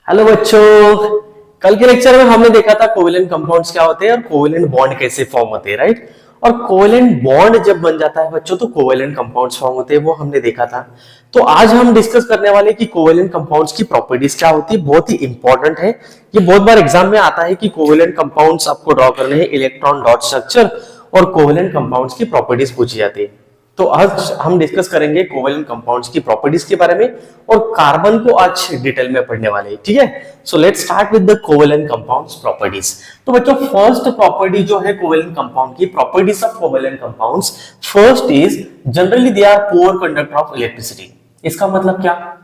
Hello बच्चों। कल के लेक्चर में हमने देखा था कोवेलेंट कंपाउंड्स क्या होते हैं और कोवेलेंट बॉन्ड कैसे फॉर्म होते हैं, राइट। और कोवेलेंट बॉन्ड जब बन जाता है बच्चों तो कोवेलेंट कंपाउंड्स फॉर्म होते हैं, वो हमने देखा था। तो आज हम डिस्कस करने वाले कि कोवेलेंट कंपाउंड्स की प्रॉपर्टीज क्या होती है, बहुत ही इंपॉर्टेंट है। ये बहुत बार एग्जाम में आता है कि कोवेलेंट कंपाउंड्स आपको ड्रॉ करने हैं, इलेक्ट्रॉन डॉट स्ट्रक्चर और कोवेलेंट कंपाउंड्स की प्रॉपर्टीज पूछी जाती है। तो आज हम डिस्कस करेंगे कोवेलेंट कंपाउंड्स की प्रॉपर्टीज के बारे में और कार्बन को आज डिटेल में पढ़ने वाले हैं, ठीक है। So let's start with the covalent compounds properties. तो बच्चों फर्स्ट प्रॉपर्टी जो है कोवेलेंट कंपाउंड की, properties of covalent compounds, first is generally they are poor conductor of electricity. इसका मतलब क्या?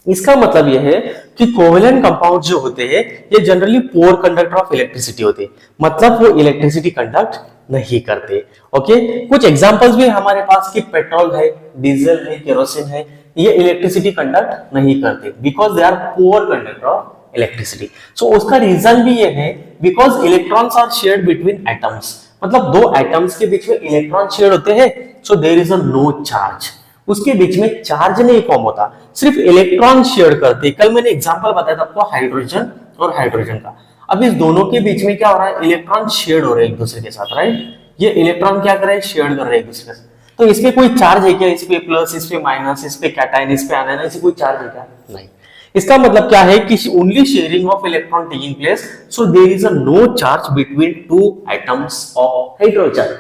इसका मतलब यह है कि कोवेलेंट कंपाउंड जो होते हैं ये generally poor conductor of electricity होते हैं, मतलब वो इलेक्ट्रिसिटी कंडक्ट नहीं करते। ओके, कुछ एग्जांपल्स भी हमारे पास कि पेट्रोल है, डीजल है, केरोसिन है, ये इलेक्ट्रिसिटी कंडक्ट नहीं करते because they are poor conductor of electricity. So उसका रीजन भी ये है because electrons are shared between atoms, मतलब दो एटम्स के बीच में इलेक्ट्रॉन शेयर होते हैं। So there is a no charge, उसके बीच में चार्ज नहीं फॉर्म होता, सिर्फ इलेक्ट्रॉन शेयर करते। कल मैंने एग्जांपल बताया था आपको हाइड्रोजन और हाइड्रोजन का। अब इस दोनों के बीच में क्या हो रहा है, इलेक्ट्रॉन शेयर हो रहे हैं एक दूसरे के साथ, राइट। ये इलेक्ट्रॉन क्या कर रहे हैं, शेयर कर रहे हैं एक दूसरे के साथ। तो इसमें कोई चार्ज है क्या? इस पे प्लस, इस पे माइनस, इस पे कैटायन, इस पे आनायन, ऐसे कोई चार्ज है क्या? नहीं। इसका मतलब क्या है कि only sharing of electron taking place, so there is a no charge between two atoms of hydrogen.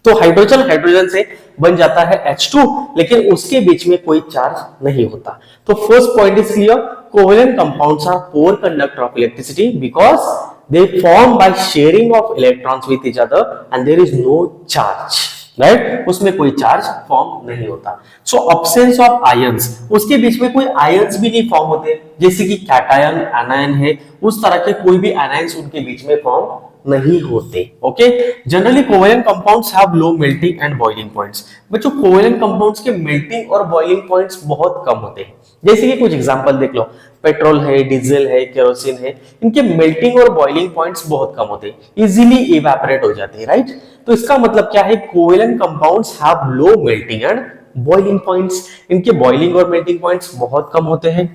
तो हाइड्रोजन हाइड्रोजन से बन जाता है H2, लेकिन उसके बीच में कोई चार्ज नहीं होता। तो first point is clear, covalent compounds are poor conductor of electricity because they form by sharing of electrons with each other and there is no charge, right. उसमें कोई चार्ज फॉर्म नहीं होता। सो अब्सेंस ऑफ आयंस, उसके बीच में कोई ions भी नहीं फॉर्म होते, जैसे कि कैटायन एनायन है, उस तरह के कोई भी एनायंस उनके बीच में फॉर्म नहीं होते। Okay, generally covalent compounds have low melting and boiling points. बच्चों कोवेलेंट कंपाउंड्स के मेल्टिंग और बॉइलिंग पॉइंट्स बहुत कम होते हैं। जैसे कि कुछ एग्जांपल देख लो, पेट्रोल है, डीजल है, केरोसिन है, इनके मेल्टिंग और बॉइलिंग पॉइंट्स बहुत कम होते हैं, इजीली इवेपोरेट हो जाते हैं, राइट। तो इसका मतलब क्या है, covalent compounds have low melting and boiling points, इनके बॉइलिंग और मेल्टिंग पॉइंट्स बहुत कम होते हैं।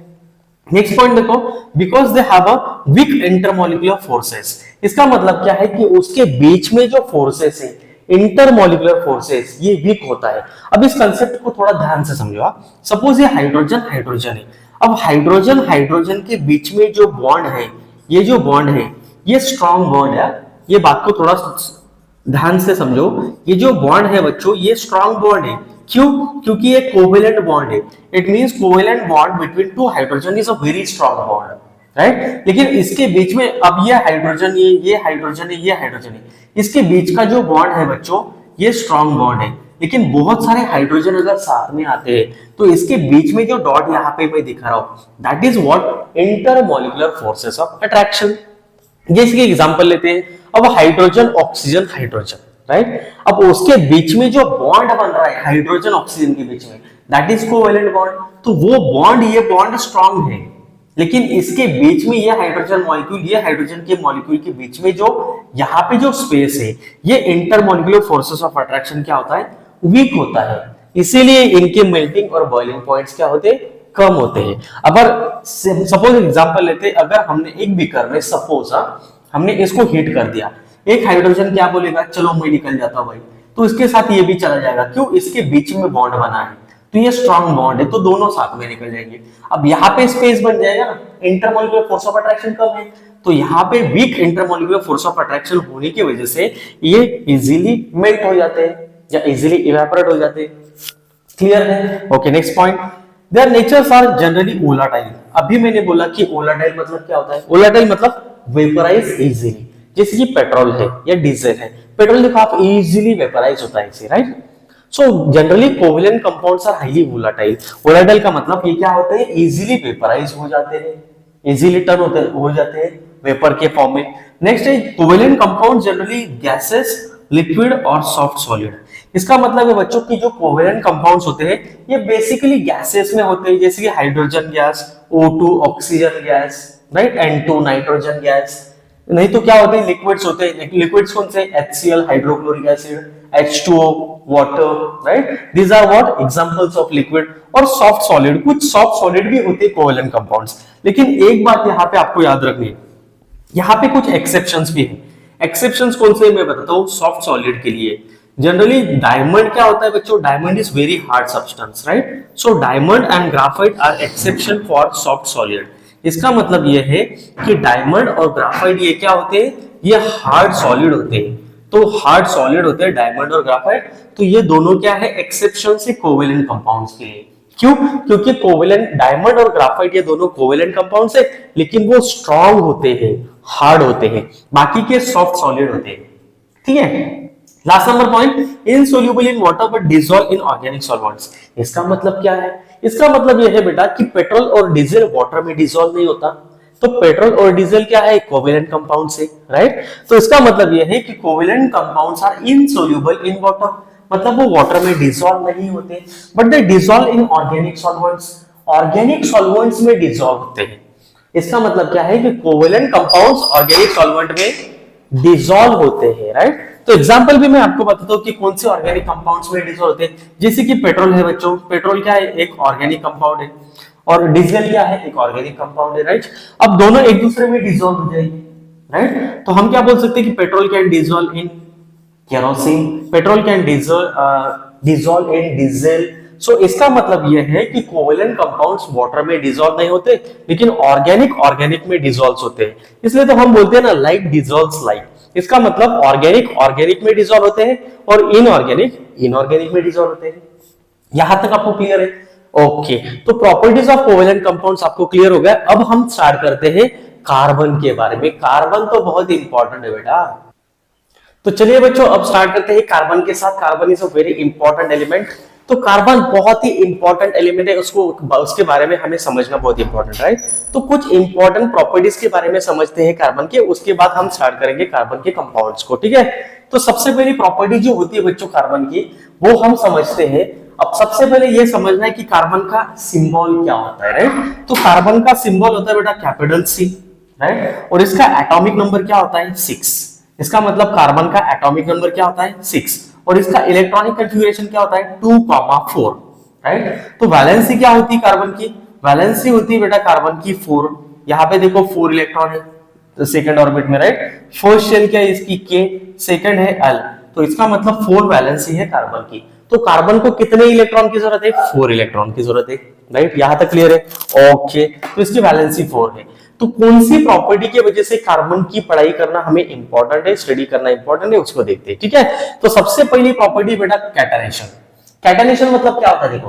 नेक्स्ट पॉइंट देखो, because they have a weak intermolecular forces. इसका मतलब क्या है कि उसके बीच में जो फोर्सेस है, इंटरमोलिकुलर फोर्सेस, ये वीक होता है। अब इस कंसेप्ट को थोड़ा ध्यान से समझो। सपोज ये हाइड्रोजन हाइड्रोजन है, अब हाइड्रोजन हाइड्रोजन के बीच में जो बॉन्ड है, ये जो बॉन्ड है ये स्ट्रॉन्ग बॉन्ड है। ये बात को थोड़ा ध्यान से समझो, ये जो बॉन्ड है बच्चों ये स्ट्रॉन्ग बॉन्ड है। क्यों? क्योंकि ये कोवेलेंट बॉन्ड है। It means covalent bond between two hydrogen is a very strong bond, right. लेकिन इसके बीच में अब ये हाइड्रोजन, ये हाइड्रोजन है, ये हाइड्रोजन है, इसके बीच का जो बॉन्ड है बच्चों ये स्ट्रॉन्ग बॉन्ड है। लेकिन बहुत सारे हाइड्रोजन अगर साथ में आते हैं तो इसके बीच में जो डॉट यहाँ पे मैं दिखा रहा हूं, that is what intermolecular forces of attraction. जैसे कि एग्जांपल लेते हैं, अब हाइड्रोजन ऑक्सीजन हाइड्रोजन, राइट। अब उसके बीच में जो बॉन्ड बन रहा है हाइड्रोजन ऑक्सीजन के बीच में, दैट इज कोवेलेंट बॉन्ड। तो वो बॉन्ड, ये बॉन्ड स्ट्रॉन्ग है, लेकिन इसके बीच में ये हाइड्रोजन मॉलिक्यूल, ये हाइड्रोजन के मॉलिक्यूल के बीच में जो यहाँ पे जो स्पेस है, ये इंटरमोलिकुलर फोर्सेस ऑफ अट्रैक्शन क्या होता है, वीक होता है। इसीलिए इनके मेल्टिंग और बॉइलिंग पॉइंट्स क्या होते हैं, कम होते हैं। अगर सपोज एग्जांपल लेते हैं, अगर हमने एक बीकर में सपोज हमने इसको हीट कर दिया, एक हाइड्रोजन क्या बोलेगा, चलो मैं निकल जाता हूं भाई, तो इसके साथ ये भी चला जाएगा। क्यों? इसके बीच में बॉन्ड बना है, तो ये स्ट्रॉन्ग बॉन्ड है, तो दोनों साथ में निकल जाएंगे। अब यहाँ पे स्पेस बन जाएगा ना, इंटरमोलिकुलर फोर्स ऑफ अट्रैक्शन कम है, तो यहाँ पे weak intermolecular force of attraction होने की वजह से ये इजीली मेल्ट हो जाते हैं या इजीली इवेपोरेट हो जाते हैं। क्लियर है? Okay, next point, there natures are generally volatile. अभी मैंने बोला कि वोलाटाइल मतलब क्या होता है, वोलाटाइल मतलब वेपराइज इजीली। जैसे कि पेट्रोल है या डीजल है, पेट्रोल देखो आप इजीली वेपराइज होता है इसे, right. So generally covalent compounds are highly volatile. Volatile का मतलब ये क्या होते हैं, इजीली वेपराइज हो जाते हैं, इजीली टर्न हो जाते हैं वेपर के फॉर्म में। नेक्स्ट है covalent compound generally gases, liquid और सॉफ्ट सॉलिड। इसका मतलब है बच्चों की जो कोवेलेंट कंपाउंड्स होते हैं ये बेसिकली गैसेस में होते हैं, जैसे कि hydrogen gas, O2 oxygen gas, right, N2 nitrogen gas, नहीं तो क्या होते हैं, लिक्विड्स होते हैं। लिक्विड्स कौन से, HCl hydrochloric acid, H2O water, right, these are what examples of liquid. और सॉफ्ट सॉलिड, कुछ सॉफ्ट सॉलिड भी होते हैं कोवेलेंट कंपाउंड्स। लेकिन एक बात यहाँ पे आपको याद रखनी है, यहाँ पे कुछ एक्सेप्शंस भी हैं। एक्सेप्शंस कौन से मैं बताता हूँ सॉफ्ट सॉलिड के लिए। जनरली डायमंड क्या होता है बच्चों, diamond is very hard substance, right. So diamond and graphite are exception for soft solid. इसका मतलब यह है कि डायमंड और ग्राफाइट ये क्या होते हैं, ये हार्ड सॉलिड होते हैं। तो हार्ड सॉलिड होते हैं डायमंड और ग्राफाइट, तो ये दोनों क्या है, एक्सेप्शन से कोवेलेंट कंपाउंड्स के लिए। क्यों, क्योंकि कोवेलेंट, डायमंड और ग्राफाइट ये दोनों कोवेलेंट कंपाउंड्स है, लेकिन वो स्ट्रॉन्ग होते हैं, हार्ड होते हैं, बाकी के सॉफ्ट सॉलिड होते हैं। ठीक है। Last number point, insoluble in water but dissolve in organic solvents. इसका मतलब क्या है, इसका मतलब यह है बेटा कि पेट्रोल और डीजल वाटर में डिसॉल्व नहीं होता। तो पेट्रोल और डीजल क्या है, कोवेलेंट कंपाउंड्स है, राइट। तो इसका मतलब यह है कि covalent compounds are insoluble in water, मतलब वो वाटर में डिसॉल्व नहीं होते, but they dissolve in organic solvents, organic solvents में डिसॉल्व होते हैं। इसका मतलब क्या है कि कोवेलेंट कंपाउंड्स ऑर्गेनिक सॉल्वेंट में डिसॉल्व होते हैं, राइट। तो एग्जांपल भी मैं आपको बताता हूं कि कौन से ऑर्गेनिक कंपाउंड्स में डिसॉल्व होते हैं। जैसे कि पेट्रोल है बच्चों, पेट्रोल क्या है, एक ऑर्गेनिक कंपाउंड है, और डीजल क्या है, एक ऑर्गेनिक कंपाउंड है, राइट। अब दोनों एक दूसरे में डिसॉल्व हो जाएंगे, राइट। तो हम क्या बोल सकते हैं कि petrol can dissolve in kerosene, petrol can dissolve in diesel. So इसका मतलब यह है कि कोवेलेंट कंपाउंड्स वाटर में डिसॉल्व नहीं होते, लेकिन ऑर्गेनिक में डिसॉल्व होते हैं। इसलिए तो हम बोलते हैं ना, लाइक डिसॉल्व्स लाइक। इसका मतलब ऑर्गेनिक में डिसॉल्व होते हैं और इनऑर्गेनिक में डिसॉल्व होते हैं। यहां तक आपको क्लियर है? ओके, तो प्रॉपर्टीज ऑफ कोवेलेंट कंपाउंड्स आपको क्लियर हो गया। अब हम स्टार्ट करते हैं कार्बन के बारे में। कार्बन तो बहुत इंपॉर्टेंट है बेटा। तो चलिए बच्चों, अब स्टार्ट करते हैं कार्बन के साथ। Carbon is a very important element. तो कार्बन बहुत ही इंपॉर्टेंट एलिमेंट है, उसके बारे में हमें समझना बहुत इंपॉर्टेंट, राइट। तो कुछ इंपॉर्टेंट प्रॉपर्टीज के बारे में समझते हैं कार्बन के, उसके बाद हम स्टार्ट करेंगे कार्बन के कंपाउंड्स को, ठीक है। तो सबसे पहली प्रॉपर्टी जो होती है बच्चों कार्बन की, वो हम समझते हैं। अब सबसे पहले ये समझना है कि कार्बन का सिंबल क्या होता है, राइट। तो कार्बन का सिंबल होता है बेटा कैपिटल C, राइट। और इसका एटॉमिक नंबर क्या होता है, 6। इसका मतलब कार्बन का एटॉमिक नंबर क्या होता है, 6। और इसका इलेक्ट्रॉनिक कॉन्फ़िगरेशन क्या होता है, 2,4, राइट। तो वैलेंसी क्या होती है कार्बन की, वैलेंसी होती है बेटा कार्बन की 4। यहाँ पे देखो 4 इलेक्ट्रॉन है तो सेकंड ऑर्बिट में, राइट। फर्स्ट शेल क्या है इसकी K, सेकंड है L, तो इसका मतलब 4 वैलेंसी है कार्बन की। तो कार्बन को कितने इलेक्ट्रॉन की जरूरत है, 4 इलेक्ट्रॉन की जरूरत है, राइट। यहां तक क्लियर है? ओके, तो इसकी वैलेंसी 4 है। तो कौन सी प्रॉपर्टी की वजह से कार्बन की पढ़ाई करना हमें इंपॉर्टेंट है, स्टडी करना इंपॉर्टेंट है, उसको देखते हैं, ठीक है। तो सबसे पहली प्रॉपर्टी बेटा कैटनेशन। कैटनेशन मतलब क्या होता है,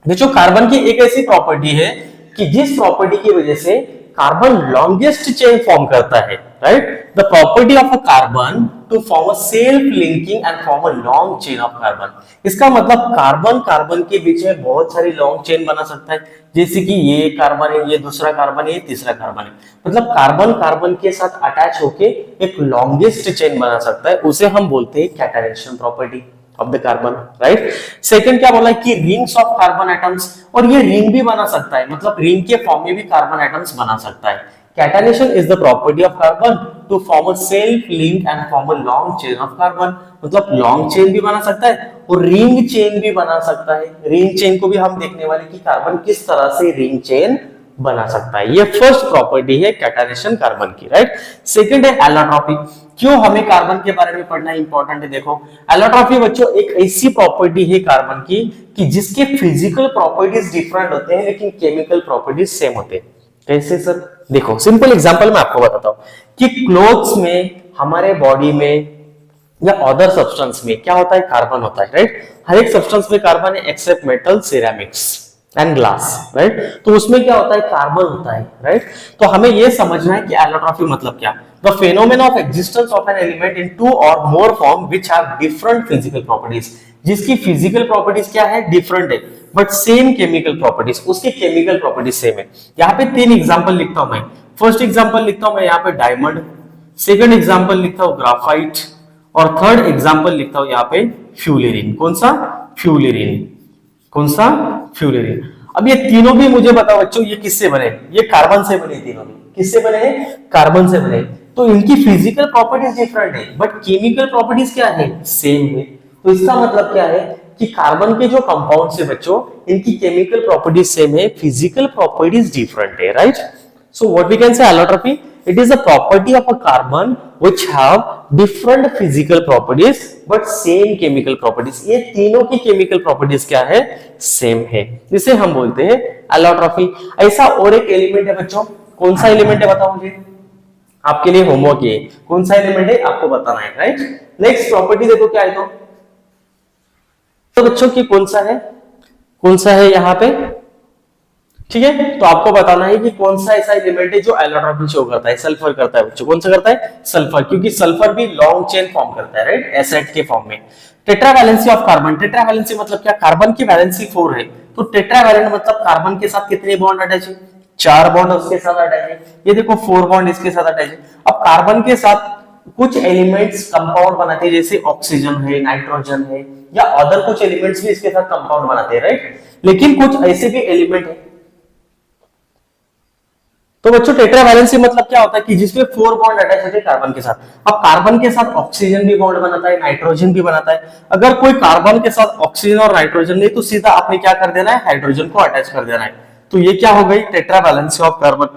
देखो कार्बन की एक ऐसी प्रॉपर्टी है कि जिस प्रॉपर्टी की वजह से कार्बन लॉन्गेस्ट चेन फॉर्म करता है, right. The property of a carbon to form a self linking and form a long chain of carbon. इसका मतलब कार्बन के बीच में बहुत सारी लॉन्ग चेन बना सकता है, जैसे कि ये कार्बन है, ये दूसरा कार्बन है, ये तीसरा कार्बन है। मतलब कार्बन के साथ अटैच होके एक लॉन्गेस्ट चेन बना सकता है, उसे हम बोलते हैं catenation property of the carbon, right. Second क्या बोला कि रिंग्स ऑफ कार्बन एटम्स, और ये रिंग भी बना सकता है, मतलब रिंग के फॉर्म में भी कार्बन एटम्स बना सकता है। Catenation is the property of carbon to form a self link and form a long chain of carbon. मतलब लॉन्ग चेन भी बना सकता है और रिंग चेन भी बना सकता है। रिंग चेन को भी हम देखने वाले कि कार्बन किस तरह से रिंग चेन बना सकता है। ये फर्स्ट प्रॉपर्टी है कैटनेशन कार्बन की, राइट। सेकंड है एलोट्रॉपी। क्यों हमें कार्बन के बारे में पढ़ना इंपॉर्टेंट है, देखो एलोट्रॉपी बच्चों एक ऐसी प्रॉपर्टी है कार्बन की कि जिसके फिजिकल प्रॉपर्टीज डिफरेंट होते हैं लेकिन केमिकल प्रॉपर्टीज सेम होते हैं। कैसे सर, देखो सिंपल एग्जांपल मैं आपको बताता हूं कि क्लोथ्स में, हमारे बॉडी में या अदर सब्सटेंस में क्या होता है, कार्बन होता है, राइट। हर एक सब्सटेंस में कार्बन है except metal, ceramics and glass, right. तो उसमें क्या होता है, कार्बन होता है, राइट। तो हमें यह समझना है कि एलोट्रॉपी मतलब क्या, the phenomena of existence of an element in 2 और more form which have different physical properties, जिसकी फिजिकल प्रॉपर्टीज क्या है, डिफरेंट है, बट सेम केमिकल प्रॉपर्टीज, उसके केमिकल प्रॉपर्टीज सेम है। यहाँ पे 3 एग्जांपल लिखता हूं मैं। फर्स्ट एग्जांपल लिखता हूं मैं यहाँ पे डायमंड, सेकंड एग्जांपल लिखता हूं ग्राफाइट, और थर्ड एग्जांपल लिखता हूं यहाँ पे फ्यूलेरिन। कौन सा, फ्यूलेरिन। कौन सा, फ्यूलेरिन। अब ये तीनों भी मुझे बताओ बच्चों, ये किससे बने, ये कार्बन से बने, तीनों भी किससे बने हैं, कार्बन से बने। तो इनकी फिजिकल प्रॉपर्टीज डिफरेंट है बट केमिकल प्रॉपर्टीज क्या है, सेम है। तो इसका मतलब क्या है कि कार्बन के जो कंपाउंड है बच्चों, इनकी केमिकल प्रॉपर्टीज सेम है, फिजिकल प्रॉपर्टीज डिफरेंट है, right. So what we can say allotropy, it is a property of a carbon which have different physical properties but same chemical properties। ये तीनों की chemical properties क्या है, same है, जिसे हम बोलते हैं एलोट्रॉफी। ऐसा और एक एलिमेंट है बच्चों, कौन सा एलिमेंट है बताओ मुझे, आपके लिए होमवर्क ये कौन सा एलिमेंट है आपको बताना है, राइट। नेक्स्ट प्रॉपर्टी देखो क्या है, तो बच्चों की कौन सा है यहाँ पे, ठीक है। तो आपको बताना है कि कौन सा ऐसा एलिमेंट है जो एलोट्रॉपी शो करता है, सल्फर करता है बच्चों, कौन सा करता है, सल्फर, क्योंकि सल्फर भी लॉन्ग चेन फॉर्म करता है, राइट, एसिड के फॉर्म में। Tetra valency of carbon, tetra valency मतलब क्या, कार्बन की वैलेंसी 4 है, तो टेट्रा वैलेंट मतलब कार्बन के साथ कितने बॉन्ड अटैच है, 4 बॉन्ड उसके साथ अटैच है, ये देखो 4 बॉन्ड इसके साथ अटैच है। अब कार्बन के साथ कुछ एलिमेंट्स कंपाउंड बनाते हैं, जैसे ऑक्सीजन है, नाइट्रोजन है, या अदर कुछ एलिमेंट्स भी इसके साथ कंपाउंड बनाते हैं, राइट। लेकिन कुछ ऐसे भी एलिमेंट है, तो बच्चों टेट्रा वैलेंसी मतलब क्या होता है कि जिसमें 4 बॉन्ड अटैच होते हैं कार्बन के साथ। अब कार्बन के साथ ऑक्सीजन भी बॉन्ड बनाता है, नाइट्रोजन भी बनाता है। अगर कोई कार्बन के साथ ऑक्सीजन और नाइट्रोजन नहीं, तो सीधा आपने क्या कर देना है, हाइड्रोजन को अटैच कर देना है। तो ये क्या हो गई, टेट्रा वैलेंसी ऑफ कार्बन,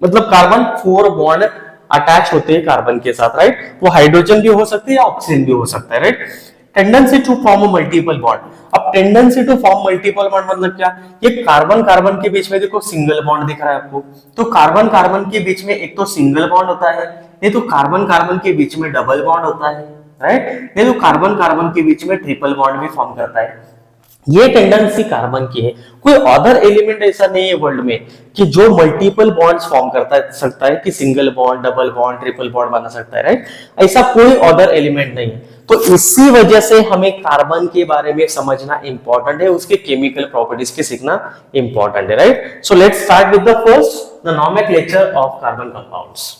मतलब कार्बन 4 बॉन्ड अटैच होते हैं कार्बन के साथ, राइट। वो हाइड्रोजन भी हो सकती है या ऑक्सीजन भी हो सकता है, right. Tendency to form multiple bond, अब tendency to form multiple bond मतलब क्या, ये कार्बन कार्बन के बीच में देखो सिंगल बॉन्ड दिख रहा है आपको, तो कार्बन कार्बन के बीच में एक तो सिंगल बॉन्ड होता है, नहीं तो कार्बन कार्बन के बीच में डबल बॉन्ड होता है, राइट, नहीं तो कार्बन कार्बन के बीच में ट्रिपल बॉन्ड भी फॉर्म करता है। ये टेंडेंसी कार्बन की है, कोई अदर एलिमेंट ऐसा नहीं है वर्ल्ड में कि जो मल्टीपल बॉन्ड्स फॉर्म करता सकता है, कि single bond, double bond, triple bond बना सकता है, राइट। ऐसा कोई अदर एलिमेंट नहीं है। तो इसी वजह से हमें कार्बन के बारे में समझना इंपॉर्टेंट है, उसके केमिकल प्रॉपर्टीज के सीखना इंपॉर्टेंट है, right. So let's start with the first, the nomenclature of carbon compounds.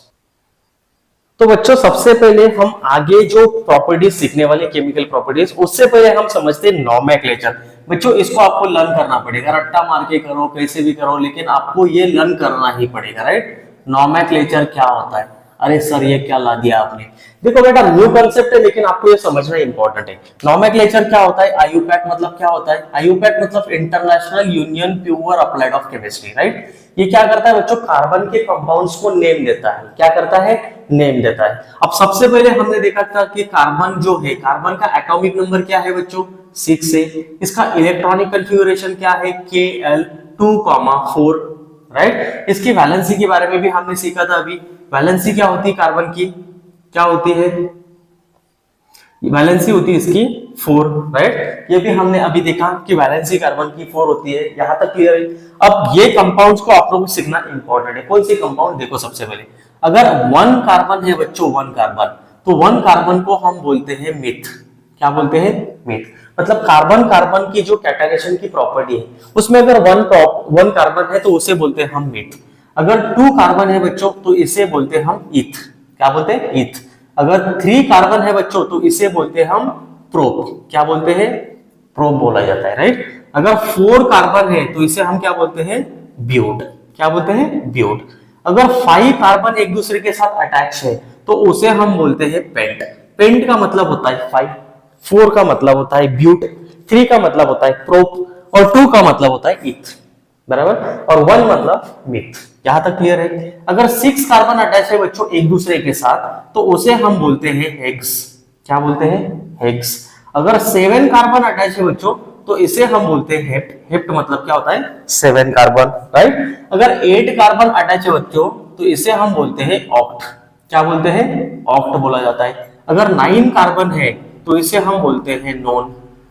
तो बच्चों सबसे पहले हम आगे जो प्रॉपर्टीज सीखने वाले केमिकल प्रॉपर्टीज, उससे पहले हम समझते हैं नोमेनक्लेचर। बच्चों इसको आपको लर्न करना पड़ेगा, रट्टा मार के करो, कैसे भी करो, लेकिन आपको ये लर्न करना ही पड़ेगा, राइट। नोमेनक्लेचर क्या होता है, अरे सर ये क्या ला दिया आपने, देखो बेटा न्यू कांसेप्ट है, लेकिन आपको ये समझना इंपॉर्टेंट है। नोमेनक्लेचर क्या होता है, आईयूपैक मतलब क्या होता है, आईयूपैक मतलब international union pure applied of chemistry, right. ये क्या करता है बच्चों, कार्बन के कंपाउंड्स को नेम देता है, क्या करता है, नेम देता है। अब सबसे पहले हमने देखा था कि कार्बन जो है, कार्बन का एटॉमिक नंबर क्या है बच्चों, 6 है। इसका इलेक्ट्रॉनिक कन्फिगरेशन क्या है, Kl2,4, राइट। इसकी वैलेंसी के बारे में भी हमने सीखा था अभी, वैलेंसी क्या होती है कार्बन की, क्या होती है, वैलेंसी होती है इसकी 4, राइट। ये भी हमने अभी देखा कि वैलेंसी कार्बन की 4 होती है, यहां तक क्लियर है। अब ये कंपाउंड्स को आप लोगों को सीखना इंपॉर्टेंट है। कौन से कंपाउंड, देखो सबसे पहले अगर 1 कार्बन है बच्चों, 1 कार्बन, तो 1 कार्बन को हम बोलते हैं मिथ, क्या बोलते हैं, मिथ। मतलब कार्बन कार्बन की जो कैटाइनेशन की प्रॉपर्टी है, उसमें अगर 1 कार्बन है तो उसे बोलते हैं हम मिथ। अगर 2 कार्बन है बच्चों तो इसे बोलते हैं हम ईथ, क्या बोलते हैं, ईथ। अगर 3 कार्बन है बच्चों तो इसे बोलते हैं हम प्रोप, क्या बोलते हैं, प्रोप बोला जाता है, राइट। अगर 4 कार्बन है तो इसे हम क्या बोलते हैं, ब्यूट, क्या बोलते हैं, ब्यूट। अगर 5 कार्बन एक दूसरे के साथ अटैच है तो उसे हम बोलते हैं पेंट। पेंट का मतलब होता है 5, 4 का मतलब होता है ब्यूट, 3 का मतलब होता है प्रोप, और 2 का मतलब होता है ईथ, बराबर, और 1 मतलब मिथ। यहां तक क्लियर है। अगर 6 कार्बन अटैच है बच्चों एक दूसरे के साथ तो उसे हम बोलते हैं हेक्स, क्या बोलते हैं, हेक्स। अगर 7 कार्बन अटैच है बच्चों तो इसे हम बोलते हैं हेप्ट, हेप्ट मतलब क्या होता है, 7 कार्बन, राइट। अगर 8 कार्बन अटैच है बच्चों तो इसे हम बोलते हैं ऑक्ट, क्या बोलते हैं, ऑक्ट बोला जाता है। अगर 9 कार्बन है तो इसे हम बोलते हैं नोन,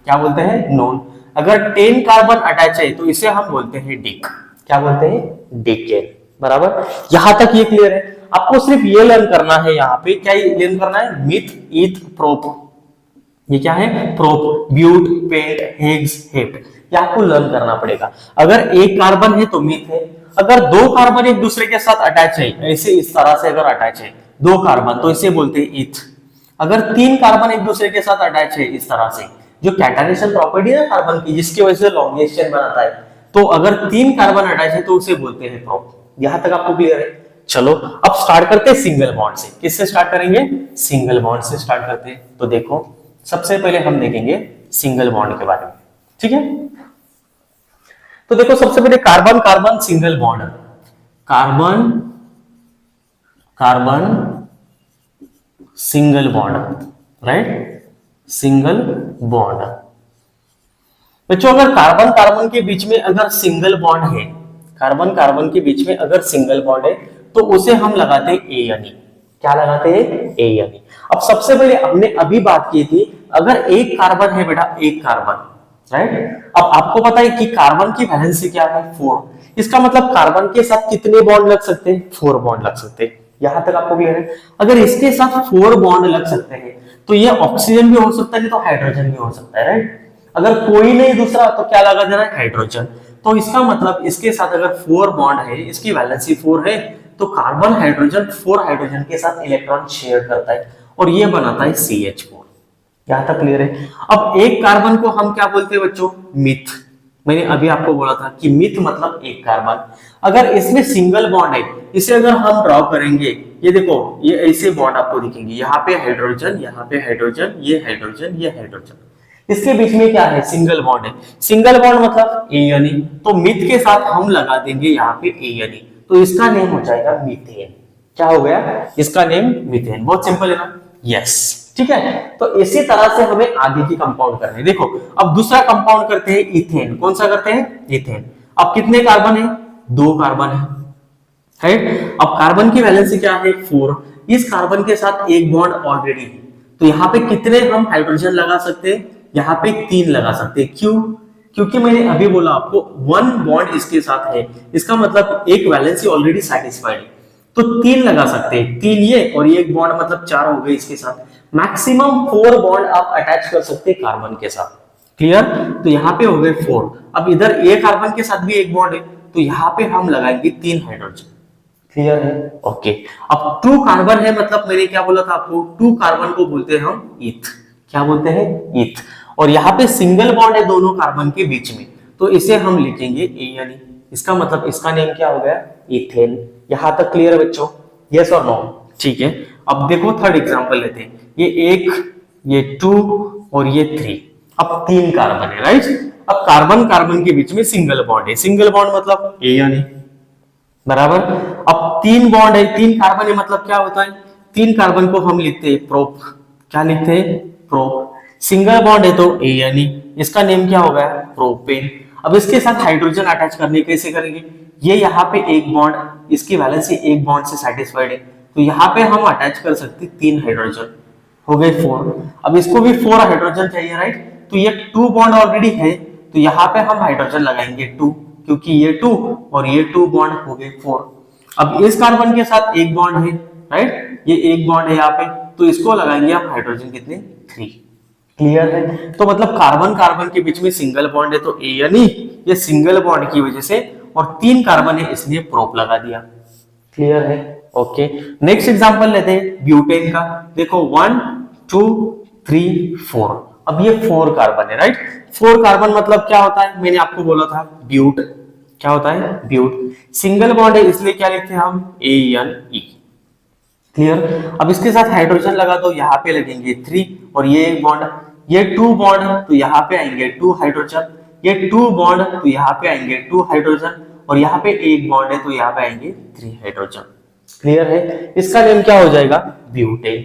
क्या बोलते हैं, नोन। अगर 10 कार्बन अटैच है तो इसे हम बोलते हैं डिक, क्या बोलते हैं, डिकेन, बराबर। यहां तक ये क्लियर है। आपको सिर्फ ये लर्न करना है, यहाँ पे क्या लर्न करना है, मिथ, ईथ, प्रोप, ये क्या है, प्रोप, ब्यूट, पेंट, हेग्स, हेप्ट, ये आपको लर्न करना पड़ेगा। अगर 1 कार्बन है तो मिथ है। अगर 2 कार्बन एक दूसरे के साथ अटैच है, ऐसे इस तरह से अगर अटैच है 2 कार्बन तो इसे बोलते हैं ईथ। अगर 3 कार्बन एक दूसरे के साथ अटैच है इस तरह से, जो कैटाइनेशन प्रॉपर्टी है कार्बन की जिसकी वजह से लॉन्गेस्ट चेन बनाता है, तो अगर 3 कार्बन अटैच है तो उसे बोलते हैं प्रोप। यहां तक आपको क्लियर है। चलो अब स्टार्ट करते हैं सिंगल बॉन्ड से। किससे स्टार्ट करेंगे? सिंगल बॉन्ड से स्टार्ट करते हैं। तो देखो सबसे पहले हम देखेंगे सिंगल बॉन्ड के बारे में, ठीक है। तो देखो सबसे पहले carbon carbon single bond, carbon carbon single bond, right, single bond. बच्चों अगर कार्बन कार्बन के बीच में अगर सिंगल बॉन्ड है, कार्बन कार्बन के बीच में अगर सिंगल बॉन्ड है तो उसे हम लगाते हैं ए यानी, क्या लगाते हैं? ए यानी। अब सबसे पहले हमने अभी बात की थी अगर एक कार्बन है बेटा, एक कार्बन, राइट। अब आपको पता है कि कार्बन की वैलेंसी क्या है? 4। इसका मतलब कार्बन के साथ कितने बॉन्ड लग सकते हैं? 4 बॉन्ड लग सकते हैं। यहां तक आपको क्लियर है? अगर इसके साथ 4 बॉन्ड लग सकते हैं तो ये ऑक्सीजन भी हो सकता है, नहीं तो हाइड्रोजन भी हो सकता है, राइट। अगर कोई नहीं दूसरा तो क्या लगा देना है? हाइड्रोजन। तो इसका मतलब इसके साथ अगर 4 बॉन्ड है, इसकी वैलेंसी 4 है, तो कार्बन हाइड्रोजन 4 हाइड्रोजन के साथ इलेक्ट्रॉन शेयर करता है और ये बनाता है CH4। यहां तक क्लियर है? अब एक कार्बन को हम क्या बोलते हैं बच्चों? मिथ। मैंने अभी आपको बोला था कि मिथ मतलब एक कार्बन। अगर इसमें सिंगल बॉन्ड है, इसे अगर हम ड्रॉ करेंगे, ये देखो ये ऐसे बॉन्ड आपको दिखेंगे, यहाँ पे हाइड्रोजन, यहाँ पे हाइड्रोजन, ये हाइड्रोजन, ये हाइड्रोजन, इसके बीच में क्या है? सिंगल बॉन्ड है। सिंगल बॉन्ड मतलब ए यानी, तो मिथ के साथ हम लगा देंगे यहाँ पे ए यानी, तो इसका नेम हो जाएगा मीथेन। क्या हो गया? इसका नेम मीथेन। बहुत सिंपल है ना? यस, ठीक है। तो इसी तरह से हमें आगे की कंपाउंड करनी है। देखो अब दूसरा कंपाउंड करते हैं इथेन। कौन सा करते हैं? इथेन। अब कितने कार्बन है? 2 कार्बन है, राइट। अब कार्बन की वैलेंसी क्या है? 4। इस कार्बन के साथ एक बॉन्ड ऑलरेडी है, तो यहाँ पे कितने हम हाइड्रोजन लगा सकते हैं? यहाँ पे 3 लगा सकते हैं। क्यों? क्योंकि मैंने अभी बोला आपको 1 बॉन्ड इसके साथ है, इसका मतलब एक वैलेंसी ऑलरेडी सेटिस्फाइड है, तो 3 लगा सकते हैं। 3 ये और ये एक बॉन्ड मतलब 4 हो गए इसके साथ। मैक्सिमम 4 बॉन्ड आप अटैच कर सकते हैं कार्बन के साथ। क्लियर? तो यहाँ पे हो गए 4। अब इधर ए कार्बन के साथ भी एक बॉन्ड है, तो यहाँ पे हम लगाएंगे 3 हाइड्रोजन। क्लियर है? ओके। अब 2 कार्बन है, मतलब मैंने क्या बोला था आपको? 2 कार्बन को बोलते हैं हम ईथ। क्या बोलते हैं? ईथ। और यहाँ पे सिंगल बॉन्ड है दोनों कार्बन के बीच में, तो इसे हम लिखेंगे ए यानी, इसका मतलब इसका नेम क्या हो गया? इथेन। यहां तक क्लियर है बच्चों? यस और नो? ठीक है। अब देखो थर्ड एग्जांपल लेते हैं। ये 1, ये 2 और ये 3। अब 3 कार्बन है, राइट। अब कार्बन कार्बन के बीच में सिंगल बॉन्ड है। सिंगल बॉन्ड मतलब ए यानी, बराबर। अब 3 बॉन्ड है, 3 कार्बन है, मतलब क्या होता है? 3 कार्बन को हम लिखते हैं प्रोप। क्या लिखते हैं? प्रोप। सिंगल बॉन्ड है तो ए यानी, इसका नेम क्या होगा? प्रोपेन। अब इसके साथ हाइड्रोजन अटैच करने कैसे करेंगे? ये यहाँ पे एक बॉन्ड, इसकी वैलेंसी एक बॉन्ड से सेटिस्फाइड है, तो यहाँ पे हम अटैच कर सकते 3 हाइड्रोजन, हो गए 4। अब इसको भी 4 हाइड्रोजन चाहिए, राइट। तो ये 2 बॉन्ड ऑलरेडी है, तो यहाँ पे हम हाइड्रोजन लगाएंगे 2, क्योंकि ये 2 और ये 2 बॉन्ड हो गए 4। अब इस कार्बन के साथ एक बॉन्ड है, राइट, ये एक बॉन्ड है यहाँ पे, तो इसको लगाएंगे हम हाइड्रोजन कितने? 3। क्लियर है? तो मतलब कार्बन कार्बन के बीच में सिंगल बॉन्ड है तो ए यानी, ये सिंगल बॉन्ड की वजह से, और 3 कार्बन है इसलिए प्रोप लगा दिया। क्लियर है? ओके। नेक्स्ट एग्जांपल लेते हैं ब्यूटेन का। देखो 1 2 3 4। अब ये 4 कार्बन है, राइट। 4 कार्बन मतलब क्या होता है? मैंने आपको बोला था ब्यूट। क्या होता है? ब्यूट। सिंगल बॉन्ड है इसलिए क्या लिखते हैं हम? ANE। क्लियर? अब इसके साथ हाइड्रोजन लगा दो, यहाँ पे लगेंगे 3 और ये एक बॉन्ड, ये 2 बॉन्ड तो यहाँ पे आएंगे 2 हाइड्रोजन, ये 2 बॉन्ड तो यहाँ पे आएंगे 2 हाइड्रोजन, और यहाँ पे एक बॉन्ड है तो यहाँ पे आएंगे 3 हाइड्रोजन। क्लियर है? इसका नेम क्या हो जाएगा? ब्यूटेन।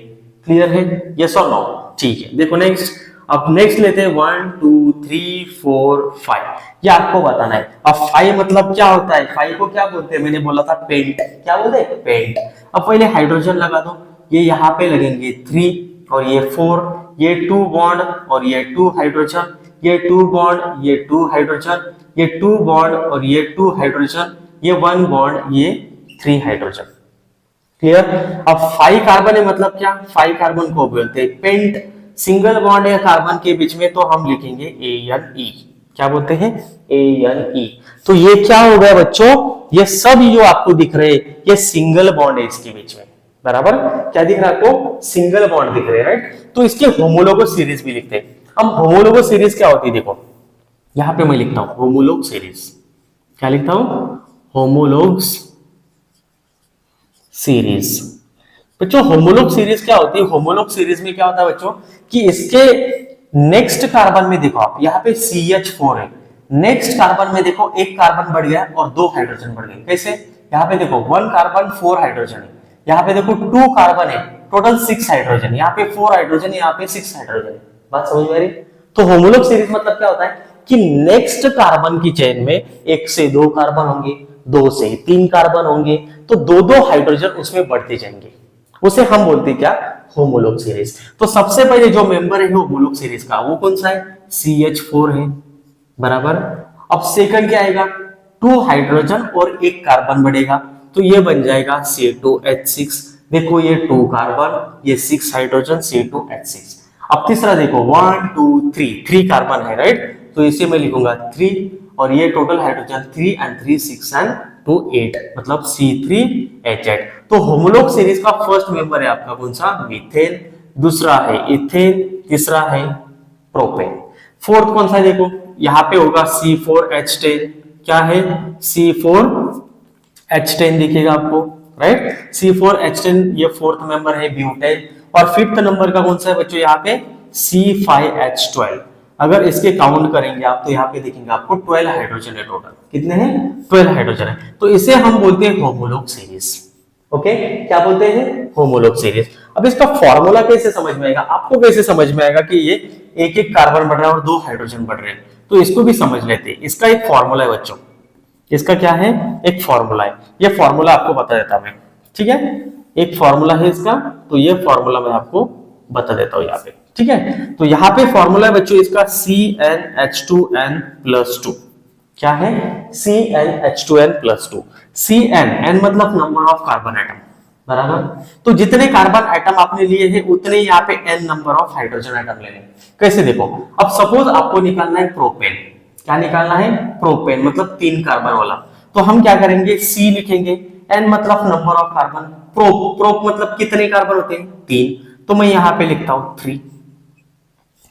क्लियर है? यस और नो? ठीक है। देखो नेक्स्ट, अब नेक्स्ट लेते हैं 1 2 3 4 5। ये आपको बताना है। अब 5 मतलब क्या होता है? 5 को क्या बोलते हैं? मैंने बोला था पेंट। क्या बोलते हैं? पेंट। अब पहले हाइड्रोजन लगा दो, ये यहाँ पे लगेंगे 3 और ये 4, ये 2 बॉन्ड और ये 2 हाइड्रोजन, ये 2 बॉन्ड, ये 2 हाइड्रोजन, ये 2 बॉन्ड और ये 2 हाइड्रोजन, ये 1 बॉन्ड, ये 3 हाइड्रोजन। क्लियर? अब 5 कार्बन है, मतलब क्या? 5 कार्बन को बोलते हैं पेंट। सिंगल बॉन्ड है कार्बन के बीच में तो हम लिखेंगे ANE। क्या बोलते हैं? ANE। तो ये क्या हो गया बच्चों? ये सब जो आपको दिख रहे हैं ये सिंगल बॉन्ड है इसके बीच में, बराबर। क्या दिख रहा है आपको? सिंगल बॉन्ड दिख रहे हैं, राइट। तो इसके होमोलोगो सीरीज भी लिखते हैं हम। होमोलोगो सीरीज क्या होती है? देखो यहां पे मैं लिखता हूं होमोलोग सीरीज। क्या लिखता हूं? होमोलोग्स सीरीज। बच्चों होमोलॉग सीरीज क्या होती है? होमोलॉग सीरीज में क्या होता है बच्चों कि इसके नेक्स्ट कार्बन में देखो आप यहाँ पे CH4 है, नेक्स्ट कार्बन में देखो एक कार्बन बढ़ गया और दो हाइड्रोजन बढ़ गए। कैसे? यहाँ पे देखो 1 कार्बन 4 हाइड्रोजन है, यहाँ पे देखो 2 कार्बन है, टोटल 6 हाइड्रोजन, यहाँ पे 4 हाइड्रोजन, यहाँ पे 6 हाइड्रोजन है। बात समझ में आ रही? तो होमोलॉग सीरीज मतलब क्या होता है कि नेक्स्ट कार्बन की चेन में 1 से 2 कार्बन होंगे, 2 से 3 कार्बन होंगे, तो दो दो हाइड्रोजन उसमें बढ़ते जाएंगे, उसे हम बोलते हैं क्या? Homologue series. तो सबसे पहले जो मेंबर है होमोलॉग सीरीज का वो कौन सा है? CH4 है, बराबर। अब सेकंड क्या आएगा? 2 हाइड्रोजन और एक कार्बन बढ़ेगा, तो ये बन जाएगा C2H6। देखो ये 2 कार्बन, ये 6 हाइड्रोजन, C2H6। अब तीसरा देखो 1 2 3 कार्बन है, राइट? तो इसे मैं लिखूंगा 3, और ये टोटल हाइड्रोजन 3 and 3 6 and 2 8, मतलब C3H8। तो होमोलॉग सीरीज का फर्स्ट मेंबर है आपका कौन सा? मीथेन, दूसरा है इथेन, तीसरा है प्रोपेन। फोर्थ कौन सा है? देखो यहाँ पे होगा C4H10। क्या है? C4H10 दिखेगा आपको, राइट? C4H10 ये फोर्थ मेंबर है ब्यूटेन। और फिफ्थ नंबर का कौन सा है बच्चों? यहाँ पे C5H12। अगर इसके काउंट करेंगे आप तो यहाँ पे देखेंगे आपको 12 हाइड्रोजन है टोटल। कितने हैं? 12 हाइड्रोजन है। तो इसे हम बोलते हैं होमोलॉग सीरीज। ओके, क्या बोलते हैं? Homologue series. अब इसका फॉर्मूला कैसे समझ में आएगा? आपको कैसे समझ में आएगा कि ये एक एक कार्बन बढ़ रहा है और 2 हाइड्रोजन बढ़ रहे हैं? तो इसको भी समझ लेते हैं। इसका एक फॉर्मूला है बच्चों, इसका क्या है? एक फॉर्मूला है। ये फॉर्मूला आपको बता देता मैं, ठीक है? एक फॉर्मूला है इसका, तो ये फॉर्मूला मैं आपको बता देता हूं यहाँ पे, ठीक है? तो यहाँ पे फॉर्मूला है बच्चों इसका CnH2n+2। क्या है? CnH2n+2। Cn, n मतलब नंबर ऑफ कार्बन एटम, बराबर। तो जितने कार्बन एटम आपने लिए हैं उतने यहाँ पे n number of hydrogen atom लेने। कैसे? देखो, अब सपोज आपको निकालना है प्रोपेन। क्या निकालना है? प्रोपेन, मतलब 3 कार्बन वाला। तो हम क्या करेंगे? C लिखेंगे, n मतलब नंबर ऑफ कार्बन, प्रोप मतलब कितने कार्बन होते हैं? 3, तो मैं यहाँ पे लिखता हूं 3,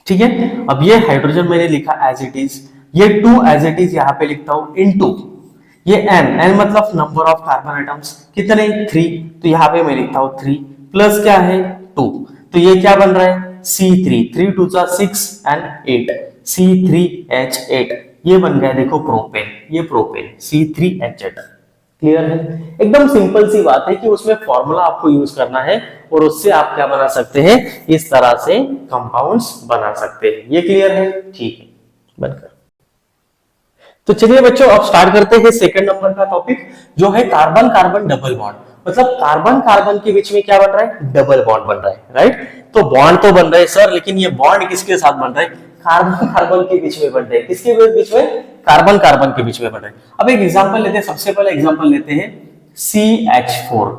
ठीक है? अब ये हाइड्रोजन मैंने लिखा एज इट इज, ये 2 एज इट इज यहाँ पे लिखता हूं, इनटू ये n मतलब नंबर ऑफ कार्बन एटम्स, कितने? 3, तो यहाँ पे मैं लिखता हूं 3, प्लस क्या है? 2, तो ये क्या बन रहा है? C3, 3 2 6 and 8, C3H8। ये बन गया देखो प्रोपेन, ये प्रोपेन C3H8। क्लियर है? एकदम सिंपल सी बात है कि उसमें फॉर्मूला आपको यूज करना है और उससे आप क्या बना सकते हैं? इस तरह से कंपाउंड्स बना सकते हैं। ये क्लियर है? ठीक है, बनकर। तो चलिए बच्चों अब स्टार्ट करते हैं सेकंड नंबर का टॉपिक, जो है कार्बन कार्बन डबल बॉन्ड। मतलब कार्बन कार्बन के बीच में क्या बन रहा है? डबल बॉन्ड बन रहा है, राइट? तो बॉन्ड तो बन रहा है सर, लेकिन ये बॉन्ड किसके साथ बन रहा है? कार्बन कार्बन के बीच में बन रहे हैं। किसके बीच में? कार्बन कार्बन के बीच में बन रहे हैं। अब एक एग्जांपल लेते हैं, सबसे पहले एग्जांपल लेते हैं CH4।